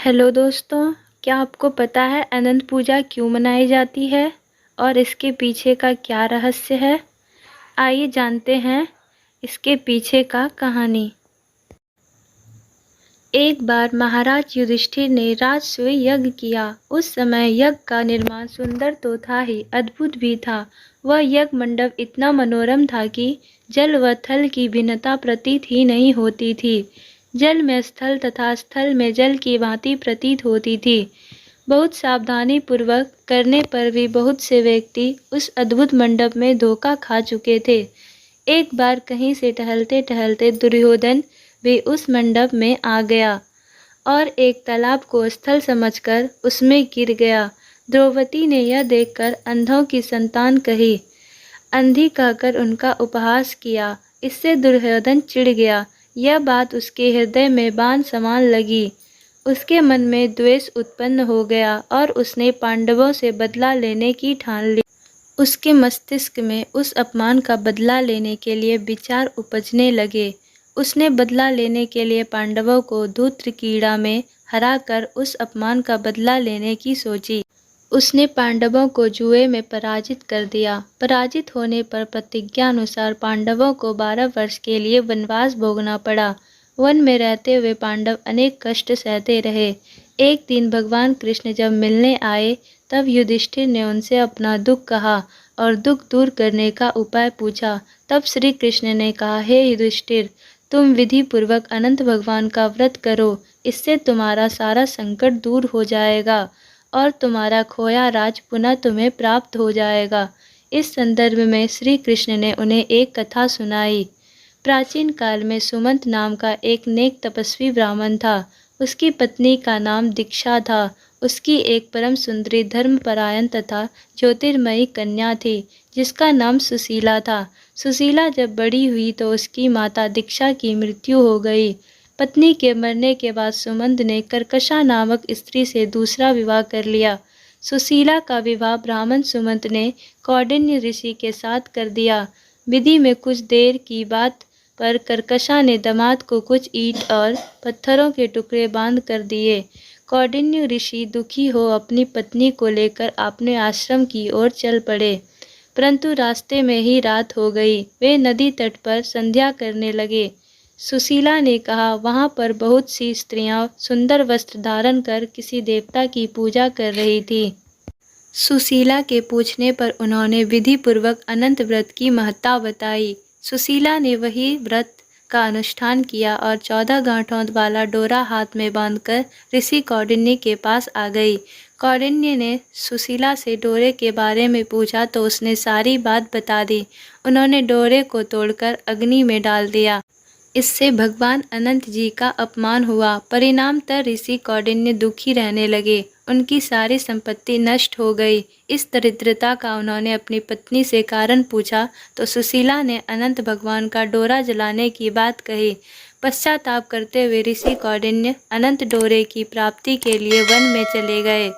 Hello दोस्तों, क्या आपको पता है अनंत पूजा क्यों मनाई जाती है और इसके पीछे का क्या रहस्य है? आइए जानते हैं इसके पीछे का कहानी। एक बार महाराज युधिष्ठिर ने राजसूय यज्ञ किया। उस समय यज्ञ का निर्माण सुंदर तो था ही, अद्भुत भी था। वह यज्ञ मंडप इतना मनोरम था कि जल व थल की भिन्नता प्रतीत ही नहीं होती थी। जल में स्थल तथा स्थल में जल की भांति प्रतीत होती थी। बहुत सावधानी पूर्वक करने पर भी बहुत से व्यक्ति उस अद्भुत मंडप में धोखा खा चुके थे। एक बार कहीं से टहलते टहलते दुर्योधन भी उस मंडप में आ गया और एक तालाब को स्थल समझकर उसमें गिर गया। द्रौपदी ने यह देखकर अंधों की संतान कही, अंधी कहकर उनका उपहास किया। इससे दुर्योधन चिढ़ गया। यह बात उसके हृदय में बाण समान लगी। उसके मन में द्वेष उत्पन्न हो गया और उसने पांडवों से बदला लेने की ठान ली। उसके मस्तिष्क में उस अपमान का बदला लेने के लिए विचार उपजने लगे। उसने बदला लेने के लिए पांडवों को धूम्रकीड़ा में हराकर उस अपमान का बदला लेने की सोची। उसने पांडवों को जुए में पराजित कर दिया। पराजित होने पर प्रतिज्ञानुसार पांडवों को 12 वर्ष के लिए वनवास भोगना पड़ा। वन में रहते हुए पांडव अनेक कष्ट सहते रहे। एक दिन भगवान कृष्ण जब मिलने आए तब युधिष्ठिर ने उनसे अपना दुख कहा और दुख दूर करने का उपाय पूछा। तब श्री कृष्ण ने कहा, हे युधिष्ठिर, तुम विधि पूर्वक अनंत भगवान का व्रत करो। इससे तुम्हारा सारा संकट दूर हो जाएगा और तुम्हारा खोया राज पुनः तुम्हें प्राप्त हो जाएगा। इस संदर्भ में श्री कृष्ण ने उन्हें एक कथा सुनाई। प्राचीन काल में सुमंत नाम का एक नेक तपस्वी ब्राह्मण था। उसकी पत्नी का नाम दीक्षा था। उसकी एक परम सुंदरी धर्मपरायण तथा ज्योतिर्मयी कन्या थी जिसका नाम सुशीला था। सुशीला जब बड़ी हुई तो उसकी माता दीक्षा की मृत्यु हो गई। पत्नी के मरने के बाद सुमंत ने कर्कशा नामक स्त्री से दूसरा विवाह कर लिया। सुशीला का विवाह ब्राह्मण सुमंत ने कौंडिन्य ऋषि के साथ कर दिया। विधि में कुछ देर की बात पर कर्कशा ने दामाद को कुछ ईंट और पत्थरों के टुकड़े बांध कर दिए। कौंडिन्य ऋषि दुखी हो अपनी पत्नी को लेकर अपने आश्रम की ओर चल पड़े, परंतु रास्ते में ही रात हो गई। वे नदी तट पर संध्या करने लगे। सुशीला ने कहा, वहाँ पर बहुत सी स्त्रियां सुंदर वस्त्र धारण कर किसी देवता की पूजा कर रही थी। सुशीला के पूछने पर उन्होंने विधि पूर्वक अनंत व्रत की महत्ता बताई। सुशीला ने वही व्रत का अनुष्ठान किया और 14 गांठों वाला डोरा हाथ में बांधकर ऋषि कौंडिन्य के पास आ गई। कौंडिन्य ने सुशीला से डोरे के बारे में पूछा तो उसने सारी बात बता दी। उन्होंने डोरे को तोड़कर अग्नि में डाल दिया। इससे भगवान अनंत जी का अपमान हुआ। परिणामतः ऋषि कौंडिन्य दुखी रहने लगे। उनकी सारी संपत्ति नष्ट हो गई। इस दरिद्रता का उन्होंने अपनी पत्नी से कारण पूछा तो सुशीला ने अनंत भगवान का डोरा जलाने की बात कही। पश्चाताप करते हुए ऋषि कौंडिन्य अनंत डोरे की प्राप्ति के लिए वन में चले गए।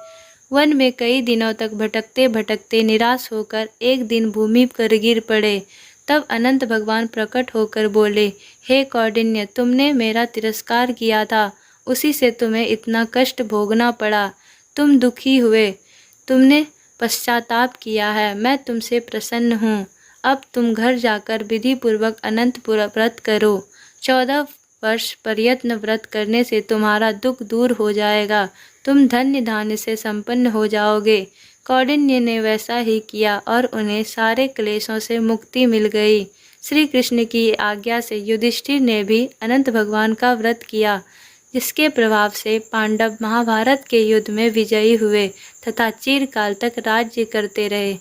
वन में कई दिनों तक भटकते भटकते निराश होकर एक दिन भूमि पर गिर पड़े। तब अनंत भगवान प्रकट होकर बोले, हे कौंडिन्य, तुमने मेरा तिरस्कार किया था, उसी से तुम्हें इतना कष्ट भोगना पड़ा। तुम दुखी हुए, तुमने पश्चाताप किया है, मैं तुमसे प्रसन्न हूँ। अब तुम घर जाकर विधि पूर्वक अनंत व्रत करो। 14 वर्ष प्रयत्न व्रत करने से तुम्हारा दुख दूर हो जाएगा। तुम धन्य धान्य से संपन्न हो जाओगे। कौंडिन्य ने वैसा ही किया और उन्हें सारे क्लेशों से मुक्ति मिल गई। श्री कृष्ण की आज्ञा से युधिष्ठिर ने भी अनंत भगवान का व्रत किया, जिसके प्रभाव से पांडव महाभारत के युद्ध में विजयी हुए तथा चिरकाल तक राज्य करते रहे।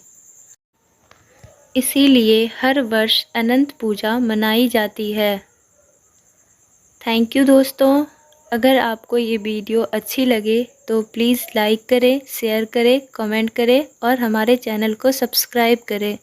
इसीलिए हर वर्ष अनंत पूजा मनाई जाती है। थैंक यू दोस्तों। अगर आपको ये वीडियो अच्छी लगे तो प्लीज़ लाइक करें, शेयर करें, कमेंट करें और हमारे चैनल को सब्सक्राइब करें।